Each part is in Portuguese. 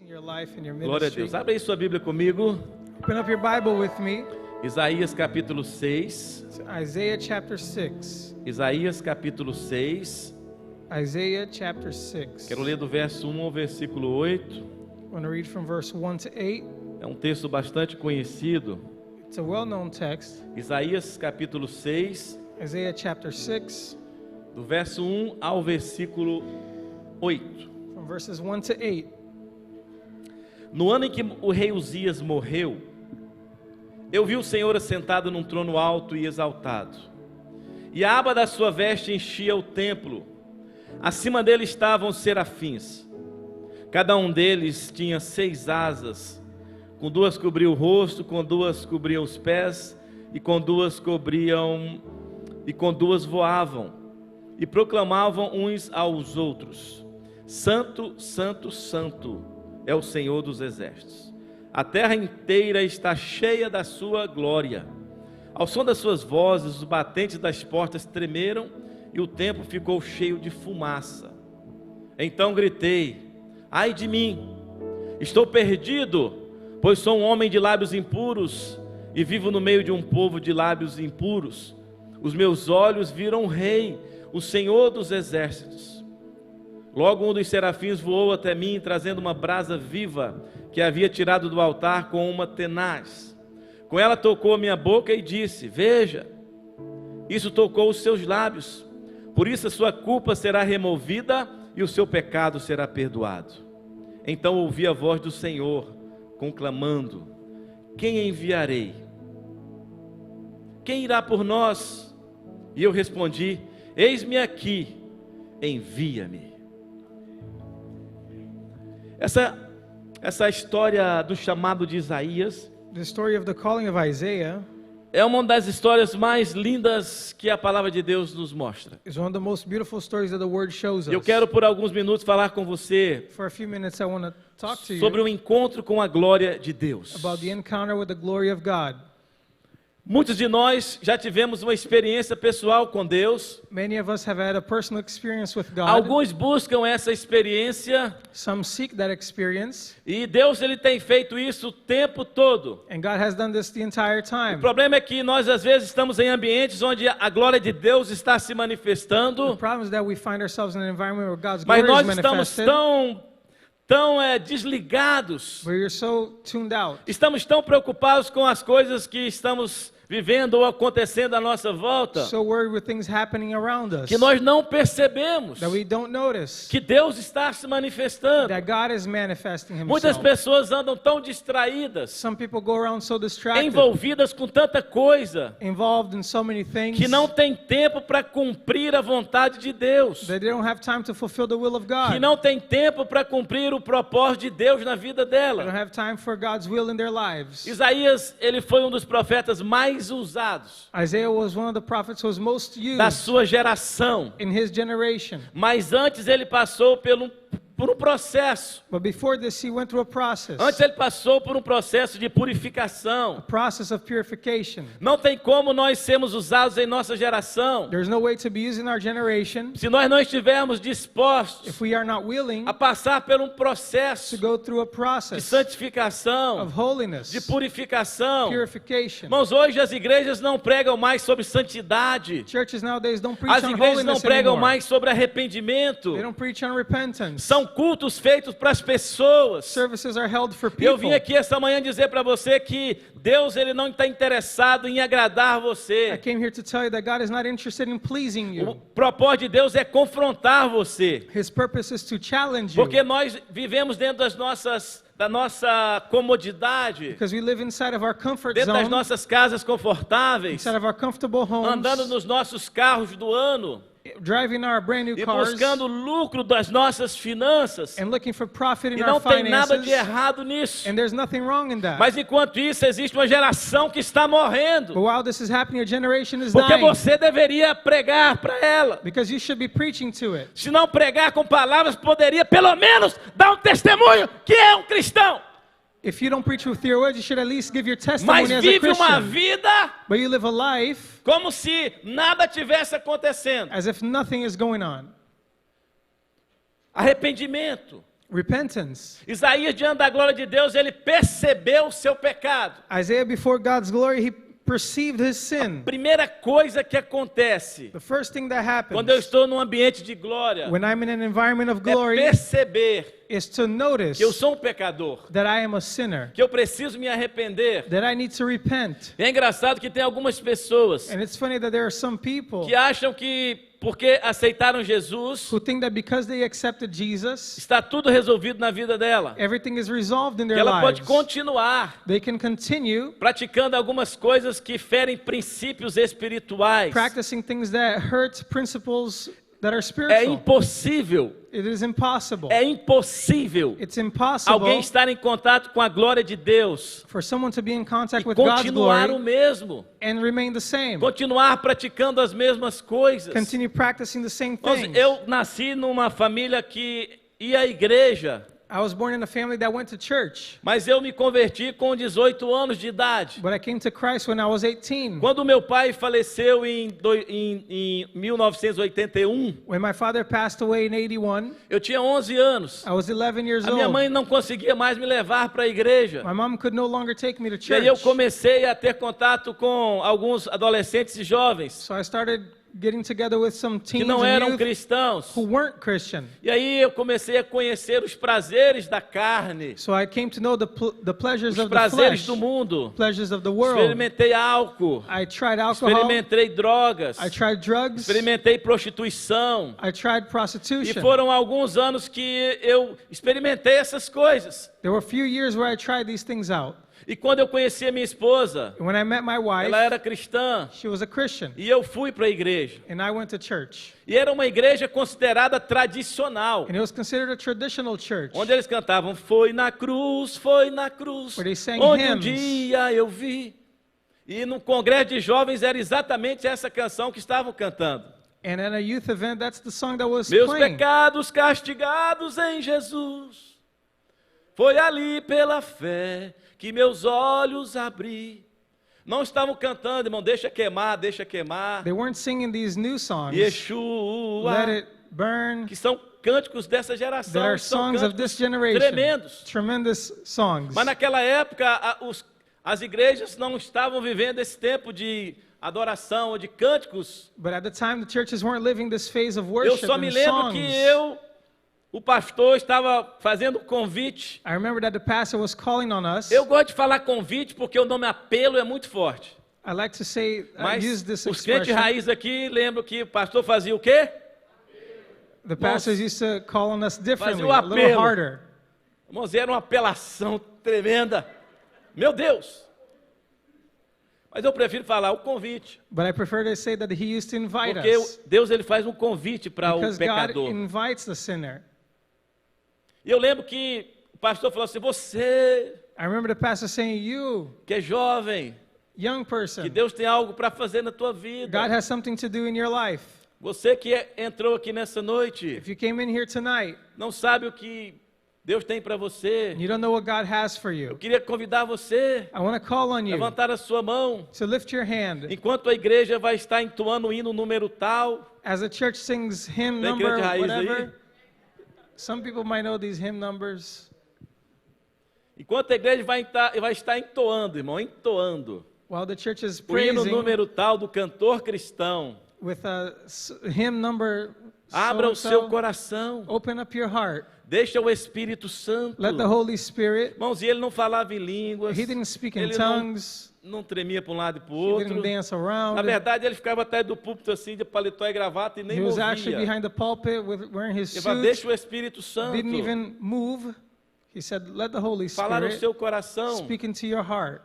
your life and your Glória a ministry. Deus. Abre aí sua Bíblia comigo. Open up your Bible with me. Isaías capítulo 6. To Isaiah chapter 6. Isaías capítulo 6. Isaiah chapter 6. Quero ler do verso 1 ao versículo 8. I want to read from verse 1 to 8. É um texto bastante conhecido. It's a well-known text. Isaías capítulo 6, Isaiah chapter 6, do verso 1 ao versículo 8. from verses 1 to 8. No ano em que o rei Uzias morreu, eu vi o Senhor assentado num trono alto e exaltado, e a aba da sua veste enchia o templo. Acima dele estavam os serafins. Cada um deles tinha 6 asas, com 2 cobriam o rosto, com 2 cobriam os pés, e com 2 voavam, e proclamavam uns aos outros: Santo, Santo, Santo é o Senhor dos exércitos. A terra inteira está cheia da sua glória. Ao som das suas vozes, os batentes das portas tremeram e o templo ficou cheio de fumaça. Então gritei: ai de mim, estou perdido, pois sou um homem de lábios impuros e vivo no meio de um povo de lábios impuros. Os meus olhos viram o Rei, o Senhor dos exércitos. Logo um dos serafins voou até mim, trazendo uma brasa viva que havia tirado do altar com uma tenaz. Com ela tocou a minha boca e disse: veja, isso tocou os seus lábios, por isso a sua culpa será removida e o seu pecado será perdoado. Então ouvi a voz do Senhor conclamando: quem enviarei? Quem irá por nós? E eu respondi: eis-me aqui, envia-me. Essa história do chamado de Isaías The story of the calling of Isaiah é uma das histórias mais lindas que a palavra de Deus nos mostra. is one of the most beautiful stories that the Word shows us. Eu quero por alguns minutos falar com você For a few minutes I want to talk to sobre you o encontro com a glória de Deus. about the encounter with the glory of God. Muitos de nós já tivemos uma experiência pessoal com Deus. Many of us have had a personal experience with God. Alguns buscam essa experiência Some seek that experience, e Deus ele tem feito isso o tempo todo. and God has done this the entire O time. problema é que nós às vezes estamos em ambientes onde a glória de Deus está se The manifestando, problem is that we find ourselves in an environment where God's mas glory is nós estamos manifested, tão desligados, where you're so tuned out. estamos tão preocupados com as coisas que estamos vivendo ou acontecendo à nossa volta, So worried with things happening around us que nós não percebemos that we don't notice que Deus está se manifestando. that God is manifesting Muitas Himself. pessoas andam tão distraídas, Some people go around so distracted, envolvidas com tanta coisa, involved in so many things, que não tem tempo para cumprir a vontade de Deus, that they don't have time to fulfill the will of que God. não tem tempo para cumprir o propósito de Deus na vida They don't dela. have time for God's will in their lives. Isaías, ele foi um dos profetas mais usados Isaiah was one of the prophets who was most da used sua geração, in his generation. mas antes ele passou por um processo. But before this, he went through a process. Antes ele passou por um processo de purificação. Process of purification. Não tem como nós sermos usados em nossa geração There's no way to be used in our generation se nós não estivermos dispostos if we are not willing a passar por um to processo go through a de process santificação, of holiness, de purificação. purification. Irmãos, hoje as igrejas não pregam mais sobre santidade. Churches nowadays don't preach As on igrejas não holiness pregam anymore. mais sobre arrependimento. They don't preach on repentance. São cultos feitos para as pessoas. Services are held for Eu vim people. aqui essa manhã dizer para você que Deus ele não está interessado em agradar I você. came here to tell you that God is not interested in pleasing O you. propósito de Deus é confrontar você. His purpose is to challenge you. Porque nós vivemos dentro da nossa comodidade, Because we live inside of our comfort dentro das zone, nossas casas confortáveis, inside of our comfortable homes, andando nos nossos carros do ano driving our brand new e cars, buscando lucro das nossas finanças. and looking for profit in E our não tem nada de finances. errado nisso. And there's nothing wrong in that. Mas enquanto isso, existe uma geração que está But morrendo. while this is happening, a generation is Porque dying. você deveria pregar para ela. Because you should be preaching to it. Se não pregar com palavras, poderia pelo menos dar um testemunho que é um cristão. If you don't preach with your words, you should at least give your Mas testimony as a vive uma Christian. vida But you live a life como se nada tivesse acontecendo. as if nothing is going on. Arrependimento. Repentance. Isaías, diante da glória de Deus, ele percebeu o seu pecado. Isaiah, before God's glory, he perceived his sin. Primeira coisa que acontece The first thing that quando eu happens estou num ambiente de glória when I'm in an environment of é glory perceber is to notice que eu sou um pecador, that I am a sinner, que eu preciso me arrepender. that I need to repent. E é engraçado que tem algumas pessoas And it's funny that there are some people que acham que porque aceitaram Jesus, who think that because they accepted Jesus, está tudo resolvido na vida dela. everything is resolved in Que their ela pode lives. continuar They can continue praticando algumas coisas que ferem princípios espirituais. practicing things that hurt principles that are É spiritual. impossível, It is impossible. é impossível It's impossible alguém estar em contato com a glória de Deus for someone to be in contact e with God's continuar o glory mesmo, and remain the same. continuar praticando as mesmas coisas. Continue practicing the same Irmãos, things. eu nasci numa família que ia à igreja, I was born in a family that went to church, mas eu me converti com 18 anos de idade. but I came to Christ when I was 18. Quando meu pai faleceu em 1981, When my father passed away in 81, eu tinha 11 anos. I was 11 years A minha old. mãe não conseguia mais me levar para a igreja. My mom could no longer take me to E aí eu church. comecei a ter contato com alguns adolescentes e jovens So I started getting together with some que teens não and eram youth cristãos. who weren't Christian. E aí eu comecei a conhecer os prazeres da carne, So I came to know the pleasures os of the prazeres flesh, do mundo. pleasures of the world. Experimentei álcool, I tried alcohol. experimentei drogas, I tried drugs. experimentei prostituição. I tried E prostitution. foram alguns anos que eu experimentei essas coisas. There were a few years where I tried these things out. E quando eu conheci a minha esposa, And when I met my wife, ela era cristã, she was a Christian, e eu fui para a igreja. and I went to church. E era uma igreja considerada tradicional, And it was considered a traditional church, onde eles cantavam foi na cruz, Where they sang onde um hymns. dia eu vi. E no congresso de jovens era exatamente essa canção que estavam cantando. And at a youth event, that's the song that was Meus playing. pecados castigados em Jesus, foi ali pela fé que meus olhos abri. Não estavam cantando, irmão, deixa queimar, deixa queimar. They weren't singing these new songs, Yeshua, Let It Burn, que são cânticos dessa that geração, are são songs of cânticos this generation. tremendos. Tremendous songs. Mas naquela época, as igrejas não estavam vivendo esse tempo de adoração ou de cânticos. But at the time, the churches weren't living this phase of Eu worship só me and lembro songs. que o pastor estava fazendo um convite. I remember that the pastor was calling on us. Eu gosto de falar convite porque o nome apelo é muito forte. I like to say, Mas use this os crentes expression. raiz aqui lembram que o pastor fazia o quê? The pastors used to call on us differently, o a little apelo. harder. Irmãos, era uma apelação tremenda. Meu Deus! Mas eu prefiro falar o convite. But I prefer to say that he used to invite Porque us. Deus ele faz um convite para o Because God pecador. invites the sinner. E eu lembro que o pastor falou assim: você I remember the pastor saying, you, que é jovem, young que person, Deus tem algo para fazer na tua vida. God has something to do in your life. Você que entrou aqui nessa noite, If you came in here tonight, não sabe o que Deus tem para você. you don't know what God has for Eu you. queria convidar você I want to call on a you levantar a sua mão. to lift your hand Enquanto a igreja vai estar entoando o hino número tal, as the church sings hymn Tem number, crente raiz whatever. aí? Some people might know these hymn numbers. enquanto a igreja vai estar entoando, irmão, entoando While the church is o hino praising número tal do cantor cristão, with a hymn number, abra o seu so-and-so, coração, open up your heart. deixa o Espírito Santo. Let the Holy Spirit. Irmãos, e ele não falava em línguas, He didn't speak in ele tongues. não tremia para um lado e para o He outro. didn't dance Na around. verdade, ele ficava atrás do púlpito assim, de paletó e gravata e nem He was actually movia. behind the pulpit wearing his Ele falava, suit. deixa o Espírito Santo Didn't even move. He said, let the Holy falar ao Spirit seu coração. speak into your heart.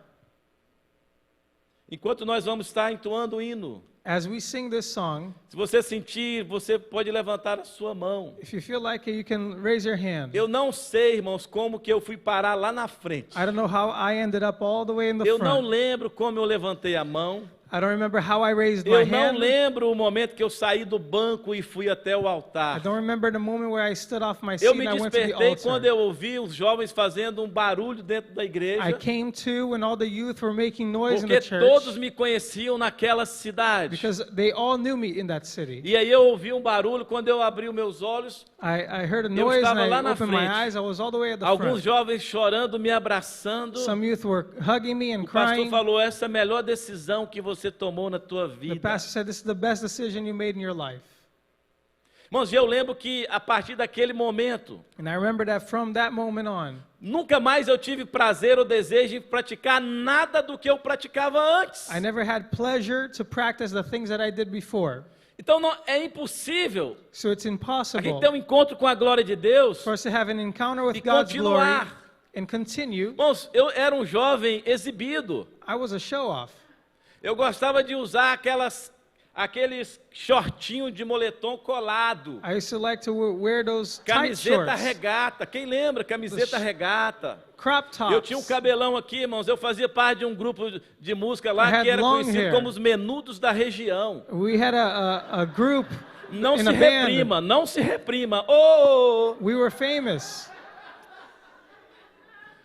Enquanto nós vamos estar entoando o hino, As we sing this song, se você sentir, você pode levantar a sua mão. if you feel like it, you can raise your hand. Eu não sei, irmãos, como que eu fui parar lá na frente. I don't know how I ended up all the way in the Eu não front. lembro como eu levantei a mão. I don't remember how I raised my Eu não hand. lembro o momento que eu saí do banco e fui até o I altar. don't remember the moment where I stood off my seat Eu and me I went to the despertei quando altar. eu ouvi os jovens fazendo um barulho dentro da igreja, I came to when all the youth were making noise in the porque church todos me conheciam naquela cidade. because they all knew me in that city. E aí eu ouvi um barulho, quando eu abri os meus olhos, I heard a Eu noise and estava I lá na opened my frente. eyes. I was all the way at the alguns front. jovens chorando, me abraçando. Some youth were hugging me and O pastor crying. falou, essa é a melhor decisão que você tomou na tua The vida. pastor said, "This is the best decision you made in your life." Irmãos, eu lembro que a partir daquele momento, And I remember that from that moment on, nunca mais eu tive prazer ou desejo em praticar nada do que eu praticava antes. I never had pleasure to practice the things that I did before. Então é impossível So it's a gente impossible ter um encontro com a glória de Deus for us to have an encounter with e God's glory continuar. and continue. Irmãos, eu era um jovem exibido. I was a show-off. Eu gostava de usar aqueles shortinhos de moletom colado. I used to like to wear those tight Camiseta shorts, regata. Quem lembra? Camiseta regata. crop tops. Eu tinha um cabelão aqui, irmãos. Eu fazia parte de um grupo de música I lá had que era long conhecido hair. como os Menudos da Região. We had a group Não in se a band. reprima, não se reprima. Oh! We were famous.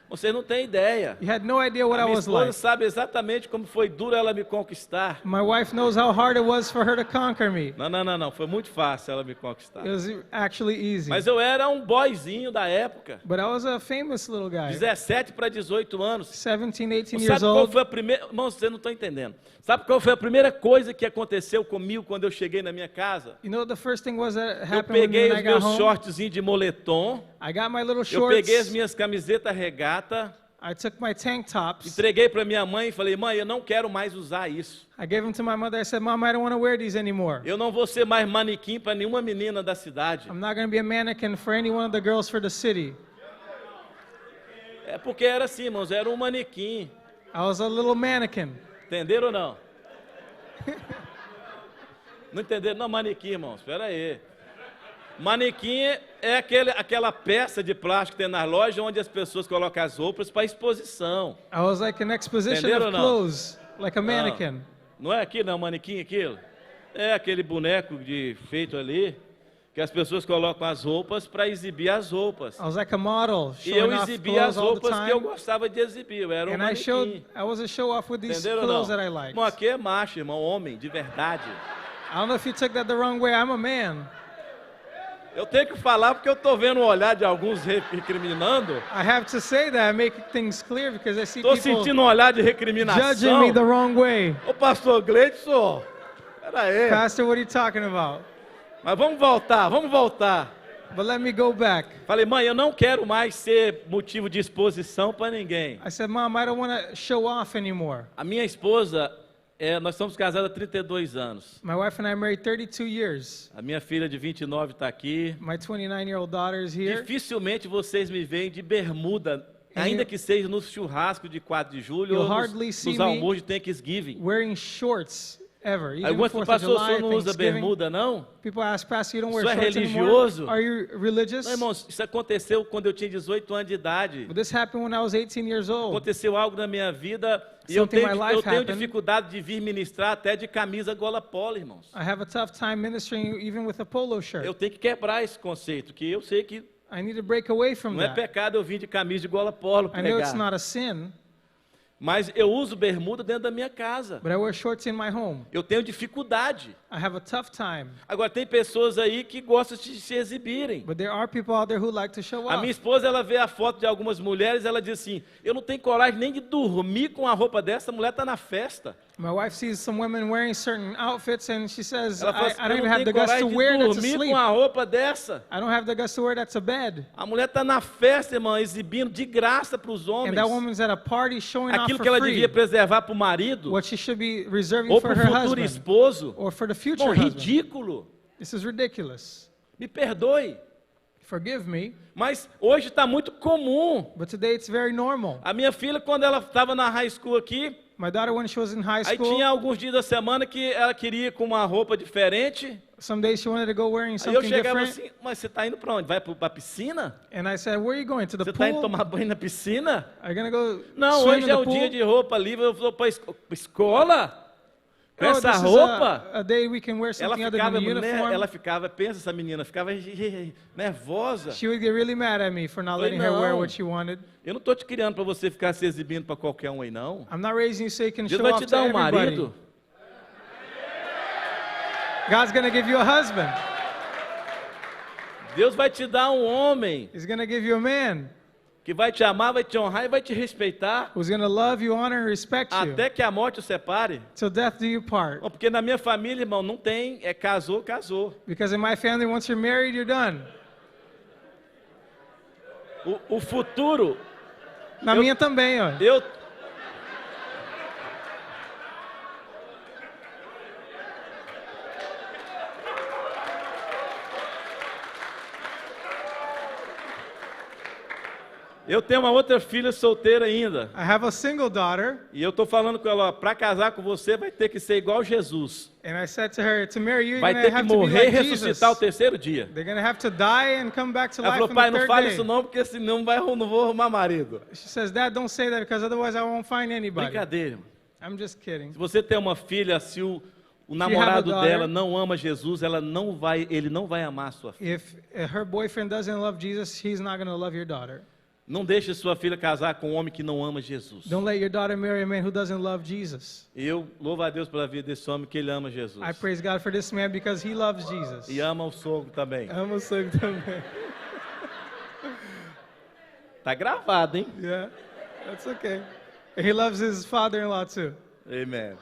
Você não tem ideia. You had no idea what A I minha was esposa like. sabe exatamente como foi duro ela me conquistar. My wife knows how hard it was for her to conquer me. Não. Foi muito fácil ela me conquistar. It was actually easy. Mas eu era um boyzinho da época. But I was a famous little guy. 17 para 18 anos. 17, 18 Sabe years qual old. foi a primeira... Irmão, você não está entendendo. Sabe qual foi a primeira coisa que aconteceu comigo quando eu cheguei na minha casa? You know, the first thing was that Eu happened peguei when os I got meus home. shortzinhos de moletom. I got my little Eu peguei as shorts. minhas camisetas regata. I took my tank tops. Entreguei para minha mãe e falei, mãe, eu não quero mais usar isso. I gave them to my mother. I said, "Mom, I don't want to wear these anymore. Eu não vou ser mais manequim para nenhuma menina da cidade. I'm not going to be a mannequin for any one of the girls for the city." É porque era assim, irmãos, era um manequim. I was a little mannequin. Entenderam ou não? Não entenderam? Não, manequim, irmãos, espera aí. Manequim é aquela peça de plástico que tem nas lojas onde as pessoas colocam as roupas para exposição. I was like an exposition Entenderam of ou não? clothes, like a mannequin. Não é aquilo, não é um manequim aquilo? É aquele boneco feito ali, que as pessoas colocam as roupas para exibir as roupas. I was like a model, E eu showing off exibia as clothes all the roupas que eu time. gostava de exibir, eu era um And I manequim. was a show off with these Entenderam ou não? clothes that I liked. Irmão, aqui é macho, irmão, homem, de verdade. I don't know if you took that the wrong way. I'm a man. Eu tenho que falar porque eu estou vendo o olhar de alguns recriminando. I have to say that, make things clear, because I see Estou people sentindo um olhar de judging recriminação. me the wrong way. Ô pastor Gleidson, espera aí. Pastor, what are you talking about? Mas vamos voltar. But let me go back. Falei, mãe, eu não quero mais ser motivo de exposição para ninguém. I said, "Mom, I don't want to show off anymore." A minha esposa, nós estamos casados há 32 anos. My wife and I married 32 years. A minha filha de 29 está aqui. My 29-year-old daughter is here. Dificilmente vocês me veem de bermuda, And ainda you- que seja no churrasco de 4 de julho You'll ou hardly nos see me almoços de Thanksgiving. Wearing shorts ever. Even Algumas 4th of pastor, o July, senhor não usa Thanksgiving. bermuda, não? People ask, "Pastor, you don't wear Isso é shorts religioso? anymore? Are you religious?" Não, irmãos, isso aconteceu quando eu tinha 18 anos de idade. But this happened when I was 18 years old. Aconteceu algo na minha vida e eu Something in tenho, my life eu tenho happened. dificuldade de vir ministrar até de camisa gola polo, irmãos. I have a tough time ministering even with a polo shirt. Eu tenho que quebrar esse conceito, que eu sei que I need to break away from não é that. pecado eu vir de camisa de gola polo I know it's pregar. not a sin, Mas eu uso bermuda dentro da minha casa. but I wear shorts in my home. Eu tenho dificuldade. I have a tough time. Agora, tem pessoas aí que gostam de se exibirem. But there are people out there who like to show A off. minha esposa, ela vê a foto de algumas mulheres, ela diz assim, eu não tenho coragem nem de dormir com a roupa dessa, a mulher está na festa. My wife sees some women wearing certain outfits and she says, Ela fala I assim, don't eu even não have the tenho guts to coragem de wear that to dormir sleep. com a roupa dessa. I don't have the guts to wear that to bed. A mulher está na festa, irmão, exibindo de graça para os homens. And that woman's at a party showing off Aquilo for que ela free. devia preservar para o marido What she should be reserving ou for para her o futuro husband esposo. or for the future Bom, husband. ridículo. This is ridiculous. Me perdoe. Forgive me, Mas hoje está muito comum. but today it's very normal. A minha filha, quando ela estava na high school aqui, My daughter, when she was in high aí school, tinha alguns dias da semana que ela queria ir com uma roupa diferente. some days she wanted to go wearing Aí eu something chegava different. assim, mas você está indo para onde? Vai para a piscina? And I said, "Where are you going? To the Você está indo pool? tomar banho na piscina? Are you going to go Não, swim hoje in é the o pool?" dia de roupa livre, eu vou para a escola? Com Oh, essa this is roupa? a day we can wear Ela something other than ficava, a uniform. ela ficava, pensa essa menina, ficava nervosa. She would get really mad at me for not Falei, letting her wear "Não. what she wanted. Eu não estou te criando para você ficar se exibindo para qualquer um aí, não. I'm not raising you so you can Deus show vai off te to dar um everybody. marido. God's going to give you a husband. Deus vai te dar um homem He's going to give you a man que vai te amar, vai te honrar e vai te respeitar who's going to love you, honor, and respect you até que a morte o separe. till death do you part. Bom, porque na minha família, irmão, não tem, casou, casou. Because in my family, once you're married, you're done. O futuro, Na minha também, ó. eu... Eu tenho uma outra filha solteira ainda. I have a single daughter, E eu tô falando com ela, para casar com você vai ter que ser igual Jesus. and I said to her, to marry you, you're Vai going ter to que have to be morrer e like Jesus. ressuscitar o terceiro dia. They're going to have to die and come back to Ela life falou, on pai, the não third fale day. isso não, porque senão não vou arrumar marido. She says, Dad, don't say that because otherwise I won't find anybody. Brincadeira, irmão. I'm just kidding. Se você tem uma filha, se o namorado daughter- dela não ama Jesus, ele não vai amar a sua filha. If her boyfriend doesn't love Jesus, he's not going to love your daughter. Não deixe sua filha casar com um homem que não ama Jesus. Don't let your daughter marry a man who doesn't love Jesus. E eu louvo a Deus pela vida desse homem, que ele ama Jesus. I praise God for this man because he loves Jesus. E ama o sogro também. I'm a son também. Tá gravado, hein? Yeah, that's okay. He loves his father-in-law too. Amen.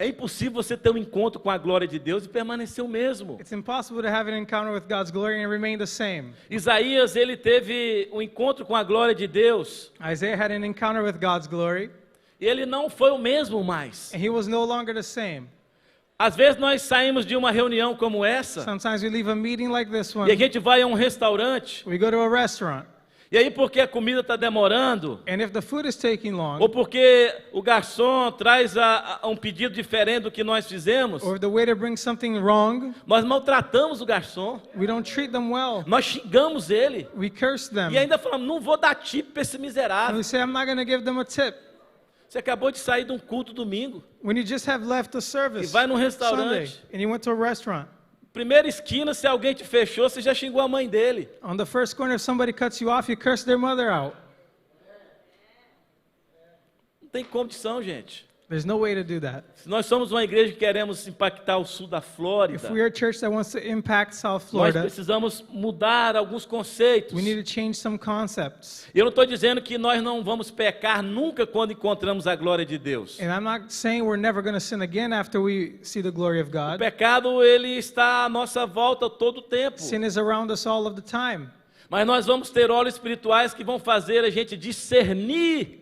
É impossível você ter um encontro com a glória de Deus e permanecer o mesmo. It's impossible to have an encounter with God's glory and remain the same. Isaías, ele teve um encontro com a glória de Deus Isaiah had an encounter with God's glory, e ele não foi o mesmo mais. and he was no longer the same. Às vezes nós saímos de uma reunião como essa Sometimes we leave a meeting like this e a one. gente vai a um restaurante We go to a restaurant, e aí porque a comida está demorando and if the food is taking long, ou porque o garçom traz um pedido diferente do que nós fizemos, or if the waiter brings something wrong, nós maltratamos o garçom, we don't treat them well. nós xingamos ele We curse them. e ainda falamos, não vou dar tip para esse And miserável. we say, I'm not going to give them a tip. Você acabou de sair de um culto domingo, When you just have left the service E vai num Sunday, restaurante. and you went to a restaurant. primeira esquina, se alguém te fechou, você já xingou a mãe dele. On the first corner, if somebody cuts you off, you curse their mother out. Não tem condição, gente. There's no way to do that. Se nós somos uma igreja que queremos impactar o sul da Flórida, If we are a church that wants to impact South nós Florida, precisamos mudar alguns conceitos. we need to change some concepts. E eu não estou dizendo que nós não vamos pecar nunca quando encontramos a glória de Deus. And I'm not saying we're never going to sin again after we see the glory of O God. pecado, ele está à nossa volta todo o tempo. Sin is around us all of the time. Mas nós vamos ter olhos espirituais que vão fazer a gente discernir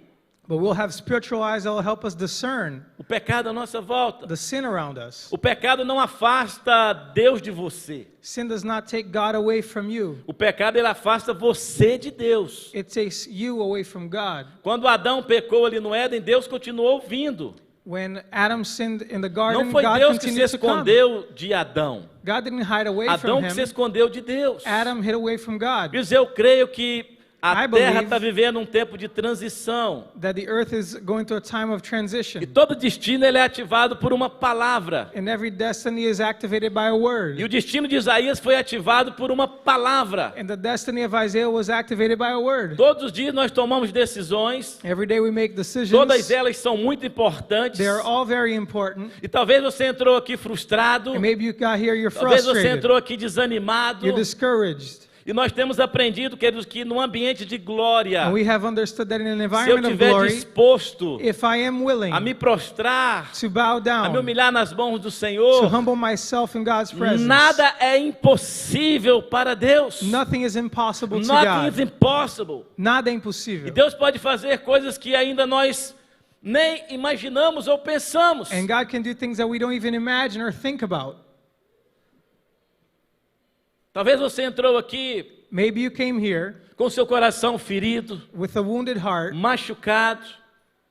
But we'll have spiritual eyes that will help us discern o pecado à nossa volta. the sin around us. O pecado não afasta Deus de você. Sin does not take God away from you. O pecado, ele afasta você de Deus. It takes you away from God. Quando Adão pecou ali no Éden, Deus continuou ouvindo. When Adam sinned in the Não garden, foi God Deus que se continued to come. escondeu de Adão. God didn't hide away Adão from que se him. escondeu de Deus. Adam hid away from God. Mas eu creio que a I terra believe está vivendo um tempo de transição. That the earth is going through a time of E transition. todo destino, ele é ativado por uma palavra. And every destiny is activated by a E word. o destino de Isaías foi ativado por uma palavra. And the destiny of Isaiah was activated by a word. Todos os dias nós tomamos decisões. Every day we make decisions. Todas elas são muito importantes. They are all very important. E talvez você entrou aqui frustrado. And maybe you got here, you're Talvez você frustrated. entrou aqui desanimado. You're discouraged. E nós temos aprendido, queridos, que num ambiente de glória, And we have understood that in an se eu environment of estiver glory, disposto if I am willing a me prostrar, to bow a me down, humilhar nas mãos do to Senhor, humble myself in God's presence, nada é impossível para Deus. nothing is impossible to Nothing is God. impossible. Nada é E impossível. Deus pode fazer coisas que ainda nós nem imaginamos ou pensamos. And God can do things that we don't even imagine or think about. Talvez você entrou aqui Maybe you came here com seu coração ferido, with a wounded heart, machucado,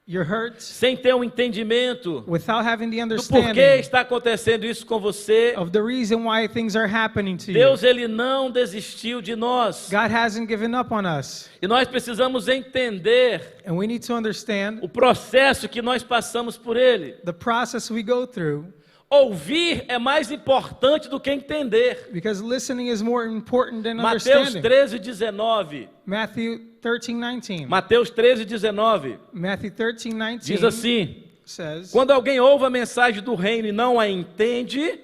you're hurt, sem ter um entendimento without having the do porquê understanding está acontecendo isso com você. of the reason why things are happening to you. Deus, ele não desistiu de nós. God hasn't given up on us. E nós precisamos entender And we need to understand o processo que nós passamos por ele. the process we go through, Ouvir é mais importante do que entender. because listening is more important than Mateus understanding. 13:19. Matthew 13:19. Mateus 13:19 Matthew 13:19 diz assim: says, quando alguém ouve a mensagem do reino e não a entende,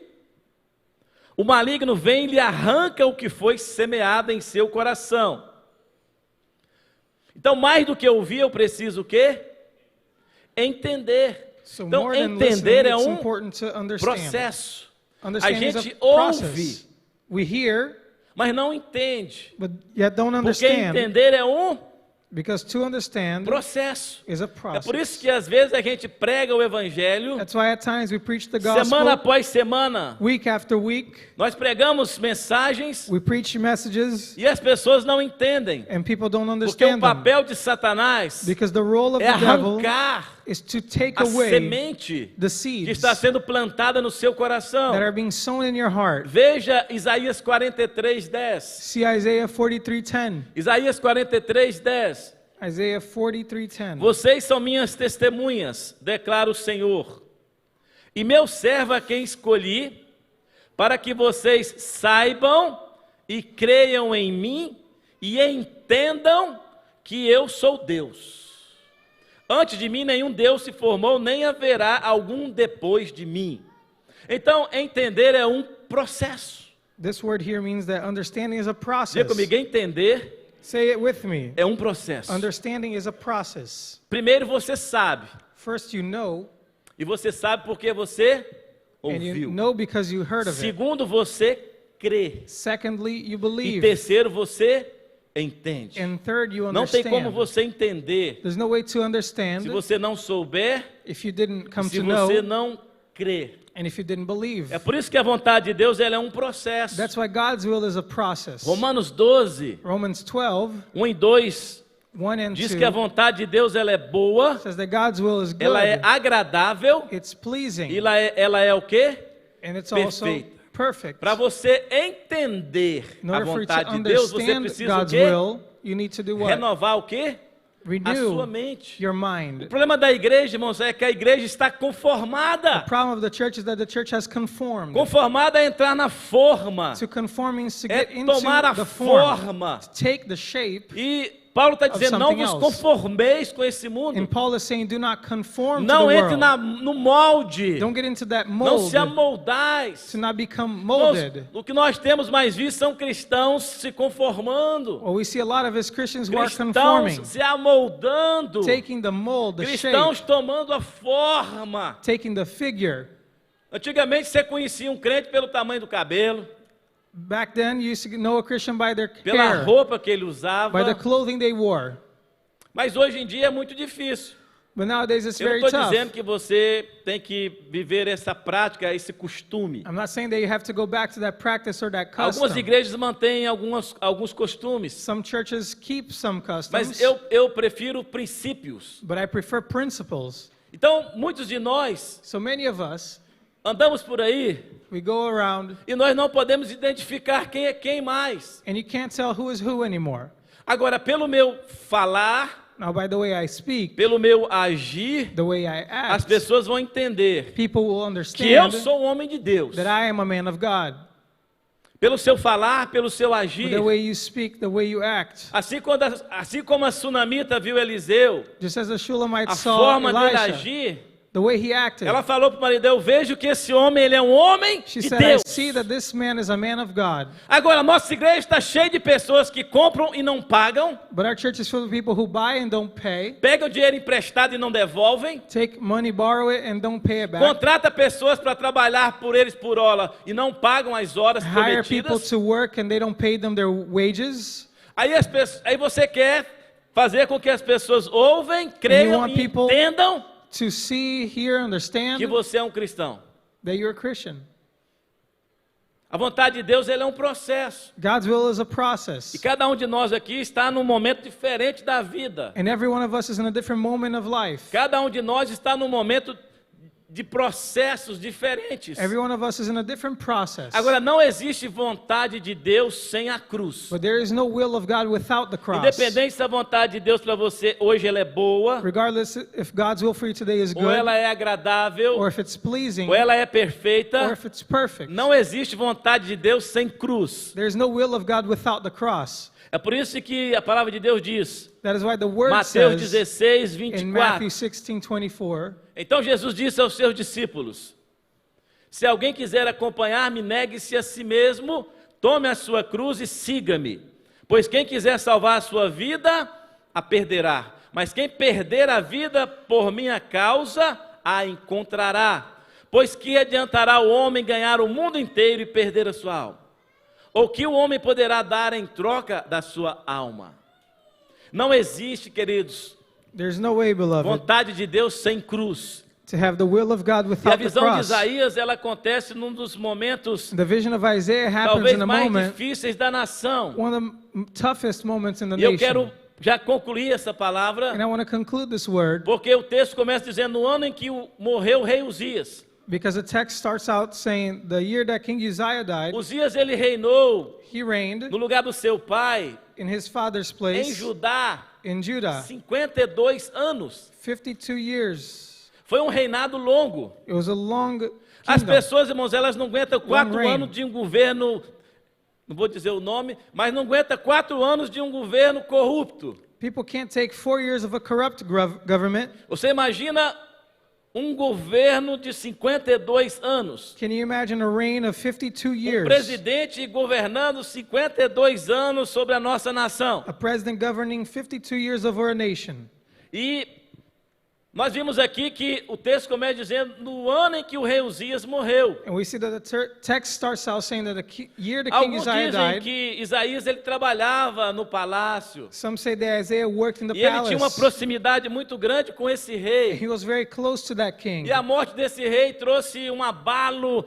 o maligno vem e lhe arranca o que foi semeado em seu coração. Então, mais do que ouvir, eu preciso o quê? Entender. so Então, more than entender listening, é it's um important to understand. processo. A Understanding is a gente ouve, process. We hear, mas não entende. but yet don't Porque understand, entender é um because to understand processo. is a É process. por isso que às vezes a gente prega o evangelho, That's why at times we preach the semana gospel, após semana. week after week, Nós pregamos mensagens we preach messages, e as pessoas não entendem. and people don't Porque o understand them. papel de Satanás Because the role of é the devil arrancar is to take a away semente the que seeds está sendo plantada no seu coração. that are being sown in your heart. Veja Isaías 43:10. See Isaiah 43:10. Isaías 43:10. Isaiah 43:10. Vocês são minhas testemunhas, declara o Senhor, e meu servo a quem escolhi, para que vocês saibam e creiam em mim e entendam que eu sou Deus. Antes de mim nenhum Deus se formou, nem haverá algum depois de mim. Então, entender é um processo. This word here means that understanding is a Diga process. comigo, entender Say it with me. é um processo. Understanding is a process. Primeiro você sabe, First you know, e você sabe porque você and you ouviu. know because you heard of it. Segundo, você crê. Secondly, you E believe. terceiro, você entende. And third, you Não tem como understand. você entender There's no way to se understand você não souber if you didn't e come se to know você não crer. and if you didn't believe. É por isso que a vontade de Deus ela é um processo. That's why God's will is a process. Romanos 12, Romans 12, 1 e 2 1 and diz 2 que a vontade de Deus ela é boa, says that God's will is good. ela é agradável It's pleasing. e ela é o quê? And it's also perfeita. perfect. Para você entender In a order for you to vontade de Deus, você understand precisa o God's quê? will, you need to do what? Renovar o quê? A sua Renew mente. your O mind. problema da igreja, irmãos, é que a igreja está conformada. The problem of the church is that the church has conformed. Conformada é entrar na forma, To conform means to é get into tomar a the form, forma. to take the shape. E Paulo está dizendo, não something vos else. conformeis com esse And mundo. Paul is saying, do not conform to Não the entre world. no molde. Don't get into that Não mold. se amoldais. To not become Irmãos, molded. o que nós temos mais visto são cristãos se conformando. Well, we see a lot of his Christians who are conforming, Cristãos se amoldando. taking the mold, the Cristãos shape, tomando a forma. taking the figure. Antigamente você conhecia um crente pelo tamanho do cabelo, Back then, you used to know a Christian by their pela hair, roupa que ele by the usava. clothing they wore. Mas hoje em dia é muito difícil. But nowadays, it's Eu não very estou tough. dizendo que você tem que viver essa prática, esse costume. I'm not saying that you have to go back to that practice or that Algumas custom. igrejas mantêm alguns costumes, Some churches keep some customs, mas eu prefiro princípios. but I prefer principles. Então, muitos de nós So many of us, andamos por aí we go around e nós não podemos identificar quem é quem mais. and you can't tell who is who anymore. Agora, pelo meu falar, Now, by the way I speak, pelo meu agir, the way I as act, pessoas vão entender people will que eu understand sou um homem de Deus. that I am a man of God. Pelo seu falar, pelo seu agir. The way you speak, the way you act. Assim como a sunamita viu Eliseu, Just as the Shulamite a saw forma dele Elisha, agir, the way he acted, ela falou para o marido, eu vejo que esse homem ele é um homem she de said, I Deus. see that this man is a man of God. Agora, nossa igreja está cheia de pessoas que compram e não pagam, But our church is full of people who buy and don't pay, pegam dinheiro emprestado e não devolvem, take money, borrow it, and don't pay it back. contrata pessoas para trabalhar por eles por hora e não pagam as horas Hire people prometidas. to work and they don't pay them their wages. Aí você quer fazer com que as pessoas ouvem, creiam want e people entendam To see, hear, understand que você é um cristão. that you're a Christian. A vontade de Deus ele é um processo. God's will is a E process. cada um de nós aqui está num momento diferente da vida. And every one of us is in a different moment of life. Cada um de nós está num momento de processos diferentes. Every one of us is in a different process. Agora, não existe vontade de Deus sem a cruz. But there is no will of God without the cross. Independente se a vontade de Deus para você hoje ela é boa, Regardless if God's will for you today is ou good, ela é agradável, or if it's pleasing, ou ela é or perfeita, if it's perfect. não existe vontade de Deus sem cruz. There's no will of God without the cross. É por isso que a palavra de Deus diz, That is why the word Mateus says 16, in Matthew 24. 16:24, Então Jesus disse aos seus discípulos, se alguém quiser acompanhar-me, negue-se a si mesmo, tome a sua cruz e siga-me. Pois quem quiser salvar a sua vida, a perderá. Mas quem perder a vida por minha causa, a encontrará. Pois que adiantará o homem ganhar o mundo inteiro e perder a sua alma? Ou que o homem poderá dar em troca da sua alma? Não existe, queridos, there's no way, beloved, vontade de Deus sem cruz. to have the will of God E a without the visão de cross. Isaías, ela acontece num dos momentos The vision of Isaiah happens talvez in a mais moment, difíceis da nação. one of the toughest moments in the E eu nation. quero já concluir essa palavra, And I want to conclude this word porque o texto começa dizendo no ano em que morreu o rei Uzias. because the text starts out saying the year that King Uzziah died, Uzias ele reinou he reigned no lugar do seu pai in his father's em place Judá in Judah, 52 anos. 52 years. Foi um reinado longo. It was a long As kingdom. pessoas, irmãos, elas não aguentam 4 reign. anos de um governo, não vou dizer o nome, mas não aguentam 4 anos de um governo corrupto. People can't take 4 years of a corrupt government. Você imagina um governo de 52 anos. Can you imagine a reign of 52 years? Presidente governando 52 anos sobre a nossa nação. A president governing 52 years over a nation. E nós vimos aqui que o texto começa dizendo no ano em que o rei Uzias morreu. And we see that the text starts out saying that the year the king Alguns Uzziah dizem died, que Isaías ele trabalhava no palácio. some say that Isaiah worked in the E ele tinha uma palace. proximidade muito grande com esse rei. He was very close to that king. E a morte desse rei trouxe um abalo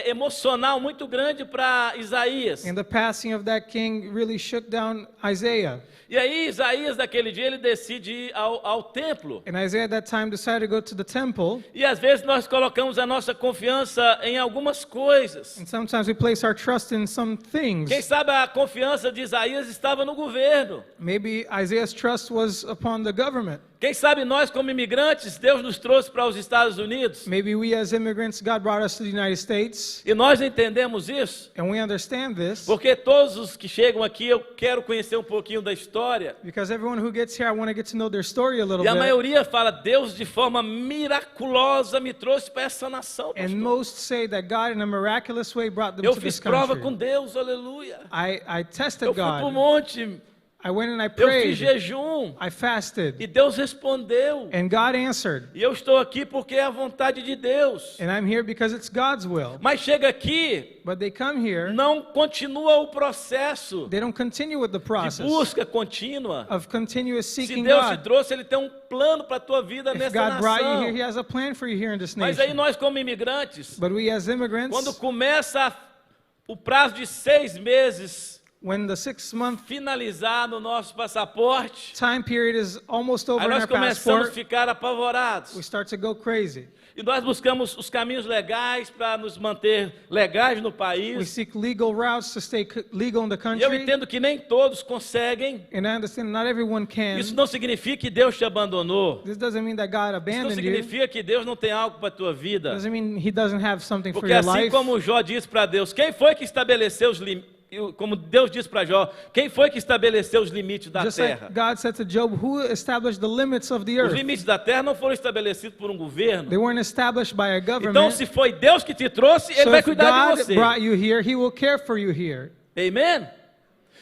emocional muito grande para Isaías. And the passing of that king really shook down Isaiah. E aí Isaías, naquele dia, ele decide ir ao templo. And Isaiah at that time decided to go to the temple. E às vezes nós colocamos a nossa confiança em algumas coisas. And sometimes we place our trust in some things. Quem sabe a confiança de Isaías estava no governo. Maybe Isaiah's trust was upon the government. Quem sabe nós, como imigrantes, Deus nos trouxe para os Estados Unidos. Maybe we as immigrants, God brought us to the United States. E nós entendemos isso. And we understand this. Porque todos os que chegam aqui, eu quero conhecer um pouquinho da história. Because everyone who gets here, I want to get to know their story a little E a bit. maioria fala, Deus de forma miraculosa me trouxe para essa nação, pastor. And most say that God in a miraculous way brought them Eu to this fiz prova com country. Deus, aleluia. I tested Eu fui para o God. monte, I went and I eu fiz prayed. jejum. I fasted. E Deus respondeu. And God answered. E eu estou aqui porque é a vontade de Deus. And I'm here because it's God's will. Mas chega aqui, But they come here, não continua o processo they don't continue with the de process busca contínua. of continuous Se seeking Deus te God. trouxe, Ele tem um plano para a tua vida If nessa God brought you here, nação. He has a plan for you here in this Mas aí nation. nós, como imigrantes, But we as immigrants, quando começa o prazo de 6 meses when the 6-month finalizar no nosso passaporte, time period is almost over aí in nós our começamos a passport, ficar apavorados. we start to go crazy. E nós buscamos os caminhos legais para nos manter legais no We país. seek legal routes to stay legal in the E eu country. entendo que nem todos conseguem. And I understand not everyone can. Isso não significa que Deus te abandonou. This doesn't mean that God Isso não abandoned you. significa que Deus não tem algo para a tua vida. Doesn't mean He doesn't have something for Porque your assim life. como Jó disse para Deus, quem foi que estabeleceu os limites? Como Deus disse para Jó, quem foi que estabeleceu os limites da Just terra? like God said to Job, who established the limits of the Os earth? limites da terra não foram estabelecidos por um governo. They weren't established by a Então, government. se foi Deus que te trouxe, Ele So vai if cuidar de God você. brought you here, He will care for you here. Amen?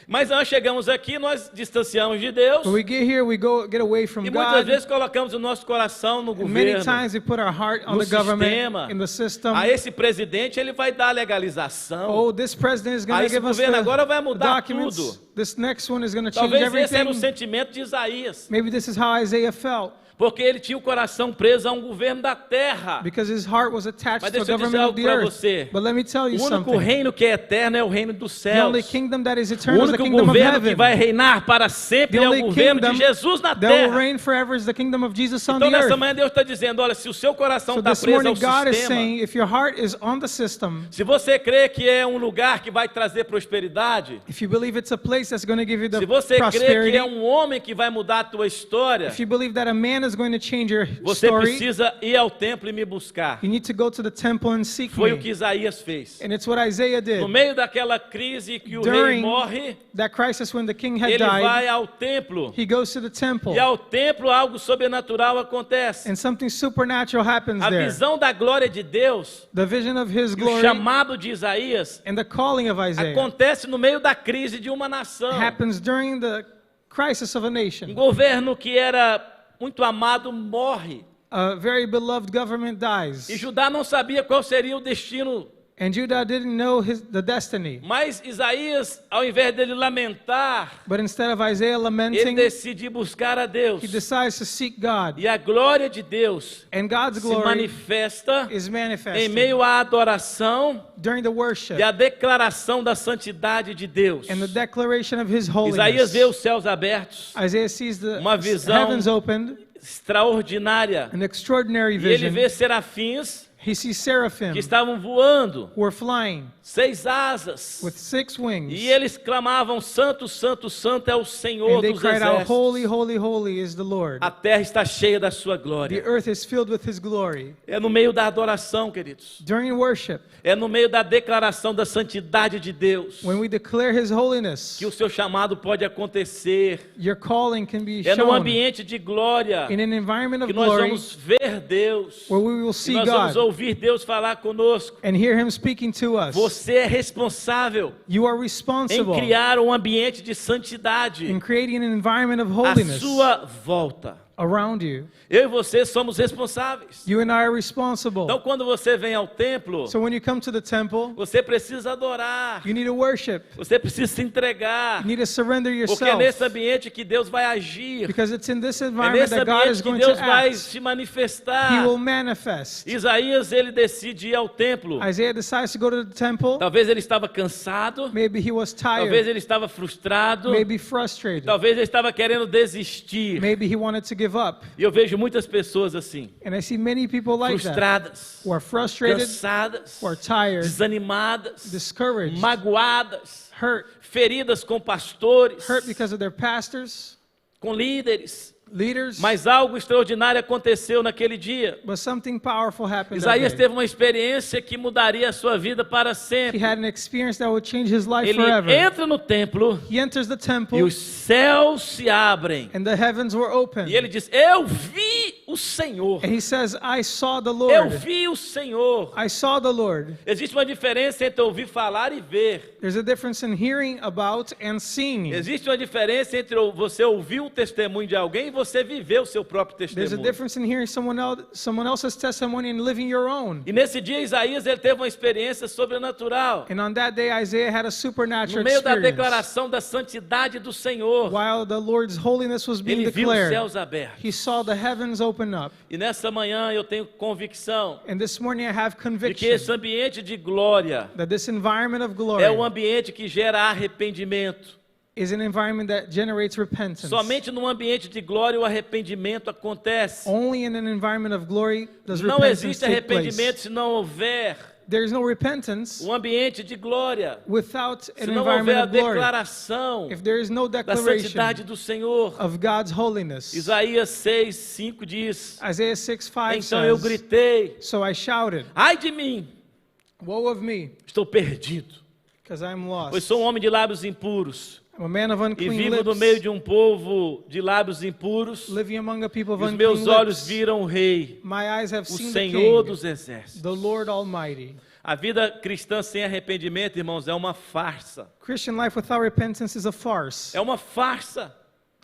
Mas nós chegamos aqui, nós distanciamos de Deus. When we get here, we get away from E muitas God. vezes colocamos o nosso coração no And many governo. times we put our heart on No the government, sistema. in the system. A esse presidente, ele vai dar legalização. Oh, this president is going to esse give us governo the agora vai mudar documents. tudo. This next one is going to change Talvez esse era o everything. sentimento de Isaías. Maybe this is how Isaiah felt. Porque ele tinha o coração preso a um governo da terra. Because his heart was attached Mas to a deixa eu dizer government of algo the para earth. você. But let me tell you O único something. reino que é eterno é o reino dos The céus. only kingdom that is O eternal is the único kingdom of governo que heaven. vai reinar para sempre The é o only governo de kingdom Jesus na that will terra. reign forever is the kingdom of Jesus on Então the nessa earth. manhã Deus está dizendo, olha, se o seu coração So está this preso ao morning God is sistema, saying, if your heart is on the system, se você crê que é um lugar que vai trazer prosperidade, if you believe it's a place that's going to give you the se você crê que prosperity, é um homem que vai mudar a tua história, if you believe that a man is going to change your você story, precisa ir ao templo e me buscar. you need to go to the temple and seek Foi o me. que Isaías fez. And it's what Isaiah No did. meio daquela crise que o rei During morre, that crisis when the king had ele vai died, ao templo. he goes to the temple. E ao templo algo sobrenatural acontece. And something supernatural happens A there. visão da glória de Deus, The vision of his e o glory chamado de Isaías, and the calling of Isaiah acontece no meio da crise de uma nação. happens during the crisis of a Um nation. governo que era muito amado morre. A very beloved government dies. E Judá não sabia qual seria o destino. And Judah didn't know the destiny. Mas Isaías, ao invés dele lamentar, But instead of Isaiah ele lamenting, decide buscar a Deus. he decides to seek God. E a glória de Deus And God's se glory manifesta is em manifested meio à adoração during the worship e à declaração da santidade de Deus. and the declaration of his Isaías holiness. vê os céus abertos, Isaiah sees the Uma visão heavens opened, extraordinária. an extraordinary E ele vision. vê serafins He sees seraphim que estavam voando, who were flying 6 asas. with 6 wings. E eles clamavam: Santo, Santo, Santo é o Senhor And they dos cried out, exércitos. Holy, holy, holy is the Lord. A terra está cheia da sua The glória. earth is filled with his glory. É no meio da adoração, queridos. During worship, É no meio da declaração da santidade de Deus when we declare his holiness, que o seu chamado pode acontecer. your calling can be É num shown ambiente de glória in an environment of que nós glory vamos ver Deus. where we will E see nós vamos God ouvir Deus falar conosco. and hear him speaking to us. Você é responsável You are em responsible criar um ambiente de santidade in creating an environment of à holiness sua volta. around you. Eu e você somos responsáveis. You and I are responsible. Então, quando você vem ao templo, So when you come to the temple, você precisa adorar. you need to worship. Você precisa se entregar. You need to surrender Porque é yourself. nesse ambiente que Deus vai agir. Because it's in this É environment nesse that God is ambiente que going to Deus vai act. se He manifestar. will manifest. Isaías, ele decide ir ao templo. Isaiah decides to go to the temple. Talvez ele estava cansado. Maybe he was Talvez tired. ele estava frustrado. Maybe frustrated. Talvez ele estava querendo desistir. Maybe he wanted to give up. E eu vejo muitas pessoas assim, And I see many people like that, frustradas, who are frustrated, cansadas, who are tired, desanimadas, discouraged, magoadas, hurt feridas com pastores, because of their pastors, com líderes. leaders. Mas algo extraordinário aconteceu naquele dia. But something powerful happened that Isaías day. teve uma experiência que mudaria a sua vida para He sempre. had an experience that would change his life Ele forever. entra no templo He enters the e temple, os céus se abrem. and the heavens were open. E ele diz: Eu vi o Senhor. And he says, I saw the Eu Lord. vi o Senhor. I saw the Lord. Existe uma diferença entre ouvir falar e ver. There's a difference in hearing about and seeing. Existe uma diferença entre você ouvir o testemunho de alguém e você viver o seu próprio There's a testemunho. difference in hearing someone else's testimony and living your own. E nesse dia Isaías ele teve uma experiência sobrenatural. And on that day, Isaiah had a No supernatural meio da experience. declaração da santidade do Senhor, While the Lord's holiness was being ele viu os declared, céus abertos. he saw the heavens open up. E nessa manhã eu tenho convicção And this morning I have de que conviction esse ambiente de glória that this environment of glory é um ambiente que gera arrependimento. is an environment that generates repentance. Somente num ambiente de glória o arrependimento acontece. Only in an environment of glory does Não repentance existe take place. arrependimento se não houver There is no repentance um ambiente de glória. without Se an não houver environment a of glory. declaração If there is no da declaration santidade do Senhor. of God's holiness. Isaías 6:5 diz: Isaiah 6:5 Então eu says, gritei, So I shouted, ai de mim, Woe of me, estou perdido, because I am pois lost. sou um homem de lábios impuros I'm a man of e unclean vivo no meio lips, de um povo de lábios impuros. living among a people of E os unclean meus olhos lips. viram o Rei, My eyes have o seen the Senhor King, dos exércitos. the Lord Almighty. A vida cristã sem arrependimento, irmãos, é uma farsa. Christian life without repentance is a farce. É uma farsa,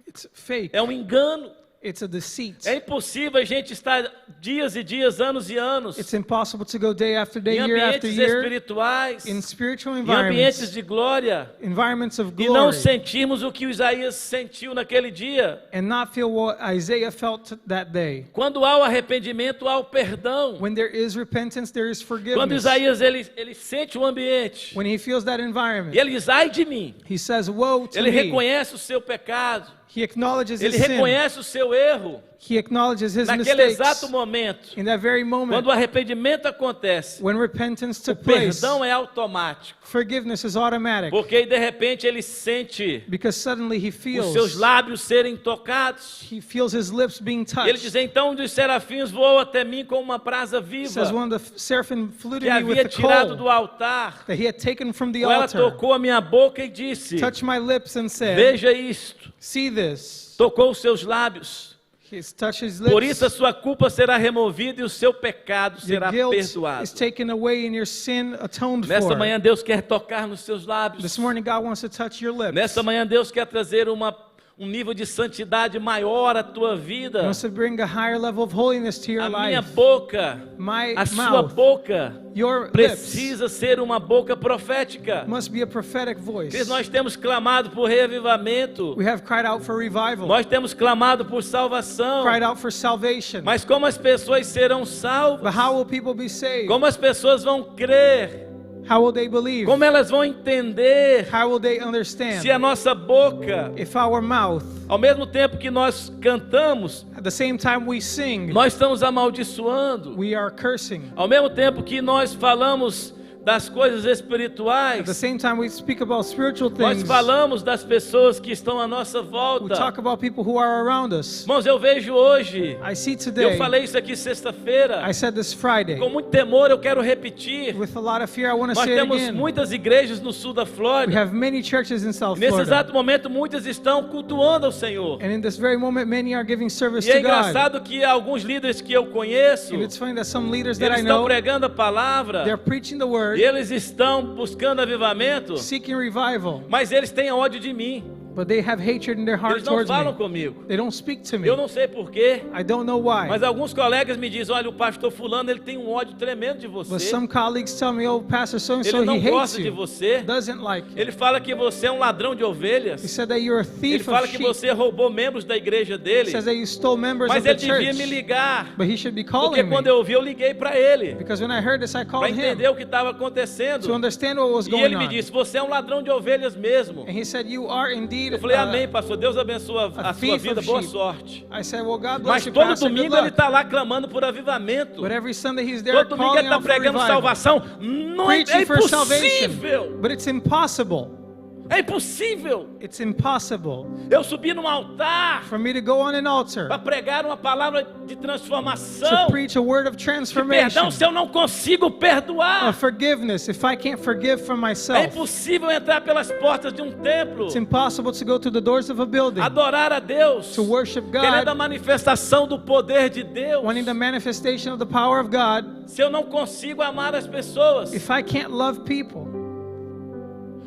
It's fake. é um engano. It's a deceit. É impossível a gente estar dias e dias, anos e anos It's impossible to go day after day, em year after ambientes year, espirituais, in spiritual em ambientes environments, de glória, environments of e não glory, sentirmos o que o Isaías sentiu naquele dia. and not feel what Isaiah felt that day. Quando há o arrependimento, há o perdão. When there is repentance, there is Quando forgiveness. Isaías ele sente o ambiente, When he feels that environment, e ele diz: ai de mim. he says, Woe to Ele me. reconhece o seu pecado, He acknowledges ele his sin. reconhece o seu seu erro He acknowledges his naquele mistakes exato momento. in that very moment. Quando o arrependimento acontece, When repentance o took place, perdão é automático. forgiveness is automatic Porque aí, de repente ele sente because suddenly he os feels seus lábios serem tocados. his lips being E ele diz: touched. então um dos serafins voou até mim com uma brasa He viva says one of the seraphim flew to que me with havia the tirado do coal altar. that he had taken from the Ela altar, tocou a minha boca e disse: touched my lips and said, veja isto. see this. Tocou os seus lábios. He's touched his Por isso a lips. sua culpa será removida e o seu pecado Your será guilt perdoado. is taken away and your sin atoned Nesta for. manhã Deus quer tocar nos seus lábios. This morning God wants to touch your lips. Nesta manhã Deus quer trazer um nível de santidade maior à tua He vida. wants to bring a higher level of holiness to your A minha life. boca, My a sua mouth, boca your lips precisa ser uma boca profética. must be a prophetic voice. Queridos, nós temos clamado por reavivamento. We have cried out for revival, Nós temos clamado por salvação. cried out for salvation. Mas como as pessoas serão But salvas? how will people be saved? Como as pessoas vão crer? How will they believe? Como elas vão entender How will they understand? se a nossa boca, If our mouth, ao mesmo tempo que nós cantamos, at the same time we sing, nós estamos amaldiçoando? we are cursing. Ao mesmo tempo que nós falamos das coisas At the espirituais, same time we speak about spiritual nós things, falamos das pessoas que estão à nossa we volta. talk about people who are around us. Irmãos, eu vejo hoje, I see eu today, falei isso aqui sexta-feira, I said this Friday, com muito temor eu quero repetir. with a lot of fear, I want to Nós say it temos again. muitas igrejas no sul da We Flórida. have many churches in South Nesse Florida. exato momento, muitas estão cultuando ao Senhor. And in this very moment, many are giving service E é to God. engraçado que alguns líderes que eu conheço, And it's funny that some leaders that eles I estão know, pregando a palavra, they're preaching the word, e eles estão buscando avivamento, seeking revival, mas eles têm ódio de mim. but they have hatred in their heart Eles não towards falam me. comigo. They don't speak to me. Eu não sei porquê, I don't know why. mas alguns colegas me dizem: olha, o pastor fulano, ele tem um ódio tremendo de But você. some colleagues tell me, oh, Pastor so-and-so, Ele não he hates gosta de you, você. doesn't like you. Ele fala que você é um ladrão de He ovelhas. said that you're a Ele thief fala of que sheep. você roubou membros da igreja He dele. says that you stole members Mas of the ele devia me church. ligar, But he should be porque calling quando me. eu ouvi, eu liguei para ele, Because when I heard this, I para called him entender o que estava to acontecendo. understand what was E going ele me on. disse: você é um ladrão de ovelhas mesmo. And he said, you are indeed Eu falei: amém, pastor, Deus abençoe a sua thief vida, of boa sheep. sorte. I said, well, God Mas bless you, todo Pastor, good domingo ele luck. está lá clamando por avivamento. But every Sunday he's there Todo domingo calling ele está out for pregando revival, salvação. Não é preaching for salvation. impossível. But it's impossible. É impossível It's impossible eu subir num altar for me to go on an altar para pregar uma palavra de to transformação, preach a word of de transformation, perdão, se eu não consigo perdoar. of forgiveness, if I can't forgive from É myself. impossível entrar pelas portas de um templo, It's impossible to go to the doors of a building, adorar a Deus, to worship querendo a God, manifestação do poder de Deus, wanting the manifestation of the power of God, se eu não consigo amar as pessoas. if I can't love people.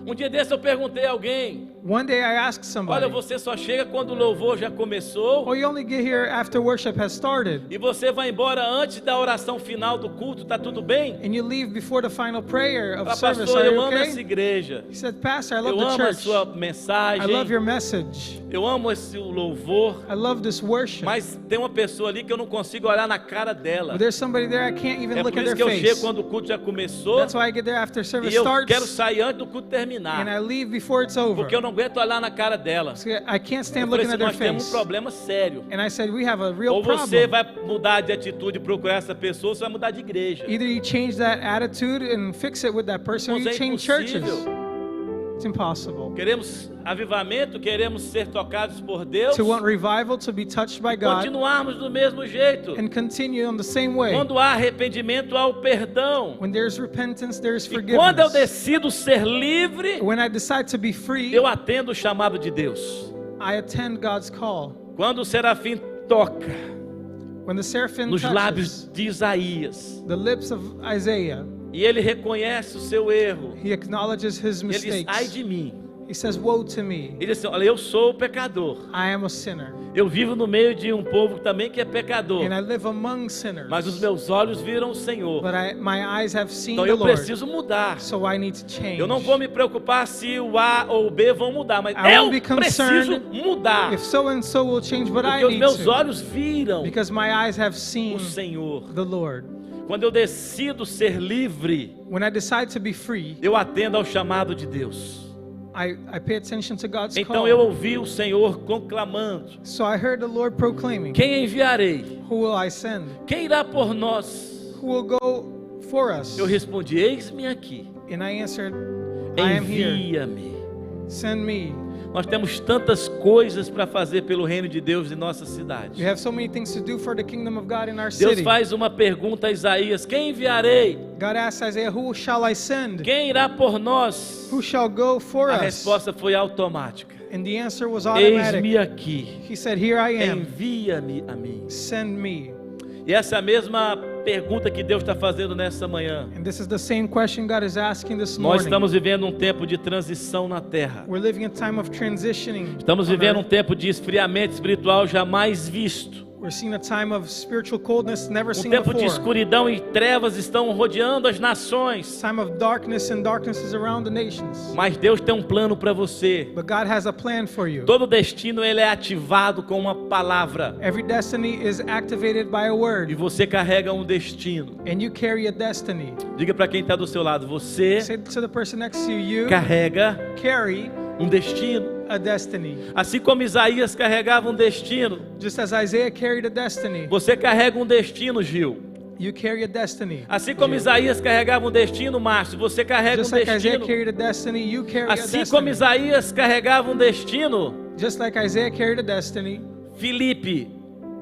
Um dia desse eu perguntei a alguém: One day I asked olha, somebody, você só chega quando o louvor já começou oh, you only get here after worship has started, e você vai embora antes da oração final do culto, tá tudo bem? and you leave before the final prayer of Ah, service, pastor, are you eu amo essa okay? igreja, He said, Pastor, I love eu the amo a church. sua I mensagem, love your message. eu amo esse louvor, I love this worship. mas tem uma pessoa ali que eu não consigo olhar na cara dela. But there's somebody there I can't even É look por at isso their que eu chego face. quando o culto já começou That's why I get there after e service eu quero starts, sair antes do culto and I terminar, leave before it's over. porque eu não aguento olhar na cara dela. So I can't Eu stand falei looking assim: at their nós temos um face. problema sério. And I said, we have a real Ou você problem. vai mudar de atitude e procurar essa pessoa, ou você vai mudar de igreja. Either you change that attitude and fix it with that person, or Irmãos, you é change churches. impossível. It's impossible. Queremos avivamento, queremos ser tocados por Deus, To want revival, to be touched by God, continuarmos do mesmo jeito. and continue on the same way. Quando há arrependimento, há o perdão. When there's repentance, there's E quando eu forgiveness. decido ser livre, When I decide to be free, eu atendo o chamado de Deus. I attend God's call. Quando o serafim toca When the seraphim nos touches lábios de Isaías the lips of Isaiah, e ele reconhece o seu erro, he acknowledges his ele diz: ai mistakes. de mim. He says, woe to me, Ele diz assim: olha, eu sou o pecador. I am a sinner, Eu vivo no meio de um povo também que é pecador, and I live among sinners. mas os meus olhos viram o Senhor. But my eyes have seen Então the eu Lord, preciso mudar. so I need to change. Eu não vou me preocupar se o A ou o B vão mudar, mas I eu won't be preciso concerned mudar. If so and so will change, but I Porque os need meus to, olhos viram because my eyes have seen o Senhor. the Lord. Quando eu decido ser livre, When I decide to be free, eu atendo ao chamado de Deus. I pay attention to God's Então call. eu ouvi o Senhor conclamando: So I heard the Lord proclaiming, quem enviarei? who will I send? Quem irá por nós? Who will go for us? Eu respondi: eis-me aqui, And I answered, I am here. envia-me. Send me. Nós temos tantas coisas para fazer pelo reino de Deus em nossa cidade. We have so many things to do for the kingdom of God in our Deus city. faz uma pergunta a Isaías: quem enviarei? God asked Isaiah, who shall I send? Quem irá por nós? Who shall go for A us? resposta foi automática: And the answer was automatic. eis-me aqui, He said, here I am. envia-me a mim. Send me. E essa é a mesma pergunta que Deus está fazendo nessa manhã. And this is the same question God is asking this Nós morning. estamos vivendo um tempo de transição na terra. We're living a time of transitioning. Estamos on vivendo um earth. tempo de esfriamento espiritual jamais visto. We're seeing a time of spiritual coldness never Um seen tempo de before. escuridão e trevas estão rodeando as nações. Time of darkness and darknesses around the nations. Mas Deus tem um plano para você. But God has a plan for you. Todo destino ele é ativado com uma palavra. Every destiny is activated by a E word. você carrega um destino. And you carry a destiny. Diga para quem está do seu lado: você Say to the person next to you, carrega carry um destino. a destiny. Assim como Isaías carregava um destino, Just as Isaiah carried a destiny, você carrega um destino, Gil. you carry a destiny. Assim como Isaías carregava um destino, Márcio, você carrega um Just like Isaiah destino. carried a destiny, you carry a Assim como destiny. Isaías carregava um destino, Just like Isaiah carried a destiny, Filipe,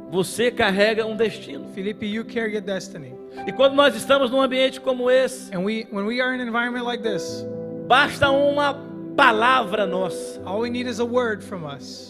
você carrega um destino. Philippi, you carry a destiny. E quando nós estamos num ambiente como esse, And when we are in an environment like this, basta uma palavra nossa. all we need is a word from us.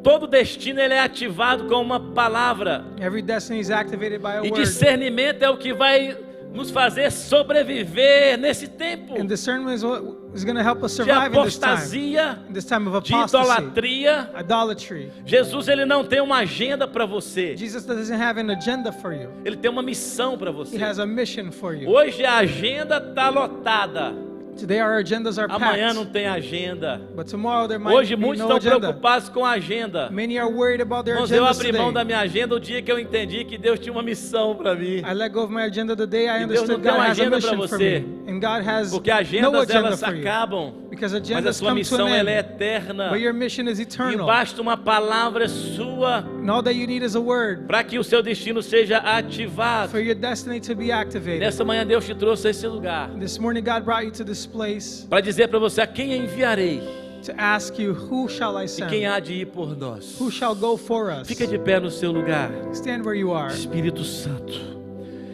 Todo destino ele é ativado com uma palavra. Every destiny is activated by a E word. discernimento é o que vai nos fazer sobreviver nesse tempo And discernment is what is going to help us de survive in this time. apostasia, In this time of de apostasy, idolatria. idolatry. Jesus ele não tem uma agenda para você. Jesus doesn't have an agenda for you. Ele tem uma missão para He você. has a mission for you. Hoje a agenda está lotada. Today our agendas are Amanhã não packed. tem agenda. But tomorrow there might Hoje be muitos no estão agenda. preocupados com a agenda. Many are worried about their Irmãos, eu agendas abri mão today. da minha agenda o dia que eu entendi que Deus tinha uma missão para mim. I let go of my agenda the day I E Deus não understood tem God uma has a agenda mission pra for você. me. And God has Porque no agendas agenda elas for you. acabam, Because mas a agendas sua come to missão an ela é end. eterna. But your mission is E eternal. basta uma palavra sua And all that you need is a word para que o seu destino seja ativado. for your destiny to be activated. Nessa manhã Deus te trouxe a esse lugar This morning God brought you to this place para dizer para você: a quem enviarei to ask you, who shall I e send? quem há de ir por nós. Who shall go for us? Fica de pé no seu lugar. Stand where you are. Espírito Santo.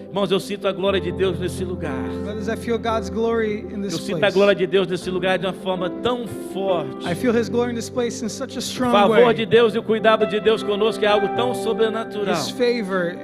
Irmãos, eu sinto a glória de Deus nesse lugar. Brothers, I feel God's glory in Eu this sinto a place. glória de Deus nesse lugar de uma forma tão forte. I feel His glory in this place in such a O strong favor way. de Deus e o cuidado de Deus conosco é algo tão sobrenatural. His favor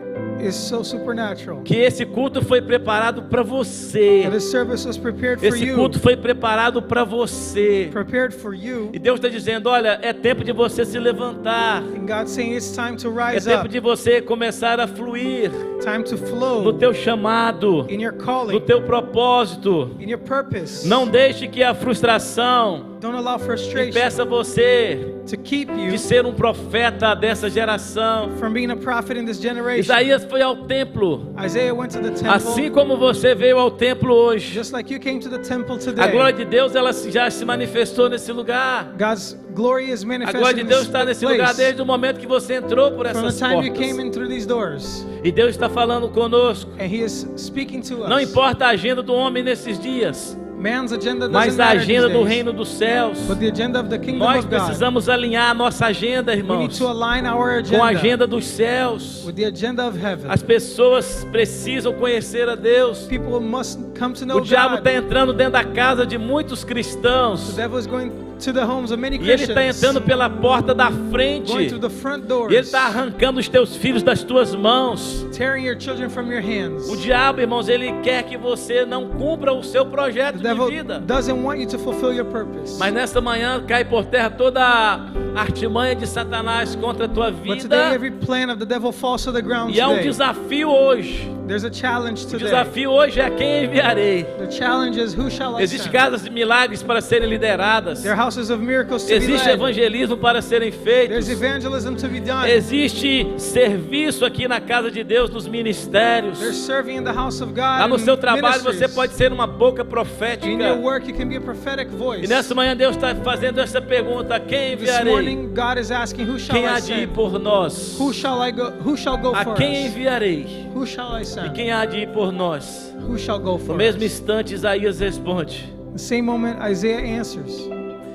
is so supernatural. Que esse culto foi preparado para você. That His service was prepared for Esse you. culto foi preparado para você. Prepared for you. E Deus está dizendo: olha, é tempo de você se levantar. And God's saying it's time to É rise tempo up. de você começar a fluir Time to no flow teu chamado, in your no calling, teu propósito. in your purpose. Não deixe que a frustração Don't allow frustration impeça você to keep you de ser um profeta dessa geração. from being a prophet in this generation. Isaías foi ao templo, Isaiah went to the temple assim como você veio ao templo hoje. just like you came to the temple A glória today. de Deus ela já se manifestou nesse lugar. God's glory is A manifested glória de in Deus this está nesse lugar place. desde o momento que você entrou por From the essas time you came portas. in through these doors. E Deus está falando conosco. And He is speaking to us. Não importa a agenda do homem nesses dias, Man's agenda doesn't mas a matter agenda these do days, reino dos céus. but the agenda of the kingdom Nós of God. precisamos alinhar a nossa agenda, We need irmãos, to align our com a agenda agenda dos céus. with the agenda of heaven. As pessoas precisam conhecer a Deus. People must come to know O diabo God. está entrando dentro da casa de muitos cristãos. The devil is going to the homes of many E ele Christians. está entrando pela porta da Going frente. through the front E doors. ele está arrancando os teus filhos das tuas mãos. Tearing your children from your hands. O diabo, irmãos, ele quer que você não cumpra o seu projeto The de devil vida. doesn't want you to fulfill your purpose. Mas nesta manhã cai por terra toda a artimanha de Satanás contra a tua But today vida. every plan of the devil falls to the ground E há um today. desafio hoje There's a challenge O today. desafio hoje é: quem enviarei? The challenge is, who shall I Existem send? casas de milagres para serem lideradas. There are houses of miracles to be Existe led. evangelismo para serem There's feitos. evangelism to be done. Existe serviço aqui na casa de Deus, nos There's ministérios. serving in the house of God. Lá no in seu trabalho você ministries. pode ser uma boca In your profética. work, you can be a prophetic voice. E nessa manhã Deus está fazendo essa pergunta: quem This enviarei? morning, God is asking, who shall Quem I há de ir send? por nós? Who shall go A for quem us? enviarei? Who shall I E send? quem há de ir por nós? Who shall go No for mesmo us? instante, Isaías responde: The same moment, Isaiah answers,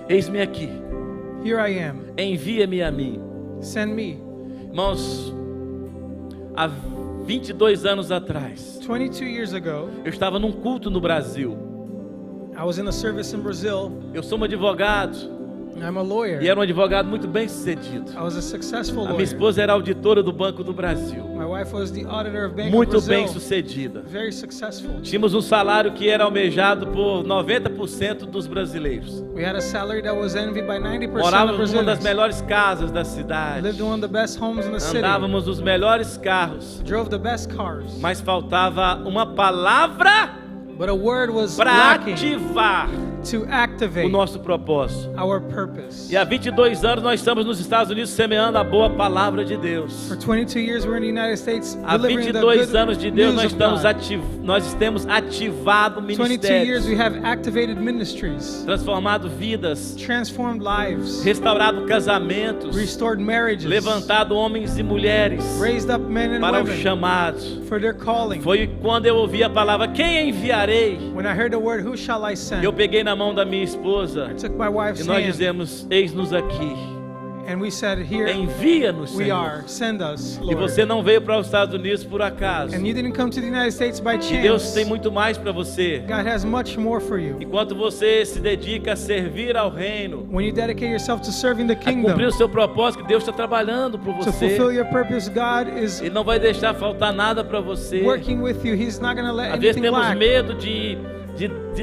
eis-me aqui, here I am, envia-me a mim. send me. Irmãos, há 22 anos atrás, 22 years ago, eu estava num culto no Brasil. I was in a service in Brazil. Eu sou um advogado I'm a lawyer. e era um advogado muito bem sucedido. I was a successful A minha lawyer. esposa era auditora do Banco do Brasil, My wife was the auditor of Bank muito of bem Brazil. sucedida. Very successful. Tínhamos um salário que era almejado por 90% dos brasileiros. We had a salary that was envied by 90% of Morávamos numa das Brazilians. melhores casas da We cidade. lived in one of the best homes in the city. Andávamos nos melhores carros. Drove the best cars. Mas faltava uma palavra But a word was para lacking ativar to o activate nosso propósito. our purpose. E há 22 anos nós estamos nos Estados Unidos semeando a boa palavra de Deus. For 22 years we're in the United States Há delivering the 22 good anos de Deus news nós temos ativado 22 years we ministérios, have activated ministries, transformado vidas, transformed lives, restaurado casamentos, restored marriages, levantado homens e mulheres raised up men and para o women chamado. for their calling. Foi quando eu ouvi a palavra: quem enviarei? When I heard the word, who shall I send? Eu peguei na mão da minha esposa I took my e wife's nós hand dizemos: eis-nos aqui, and we said, here envia-nos, we Senhor. are, send us, E Lord. você não veio para os Estados Unidos por acaso. And you didn't come to the United States by E Deus chance. tem muito mais para você. God has much more for you. Enquanto você se dedica a servir ao reino, When you dedicate yourself to serving the a cumprir kingdom, o seu propósito, que Deus está trabalhando por to você. fulfill your purpose, God is Ele não vai deixar faltar nada para você. working with you. He's not going to let Às vezes anything temos lack. medo de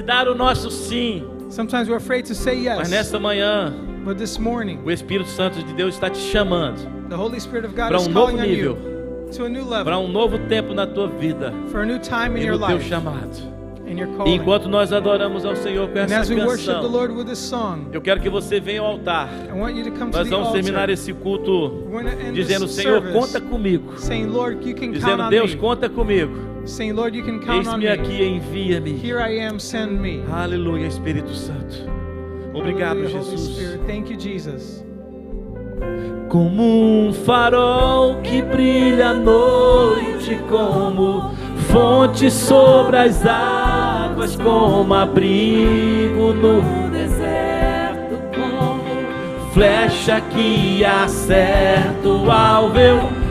dar o nosso sim, Sometimes we're afraid to say mas yes. nessa manhã But this morning, o Espírito Santo de Deus está te chamando the Holy Spirit of God para is novo calling on nível, you to a new para level, novo tempo na tua vida for a new time in e your no teu life, chamado. in your E calling. enquanto nós adoramos ao Senhor com And essa as we worship the canção, Lord with this song, eu quero que você venha ao altar. I want you to come to Nós the vamos terminar altar. esse culto We're going to end dizendo: this Senhor, service conta comigo. saying, Lord, you can count Dizendo: on Deus, me. conta comigo. Saying, Lord, you can count on Eis-me me. aqui, envia-me. Here I am, send me. Aleluia, Espírito Santo. Obrigado, Hallelujah, Holy Jesus. Spirit. Thank you, Jesus. Como um farol que brilha à noite, como fonte sobre as águas, como abrigo no deserto, como flecha que acerta o alvo. Eu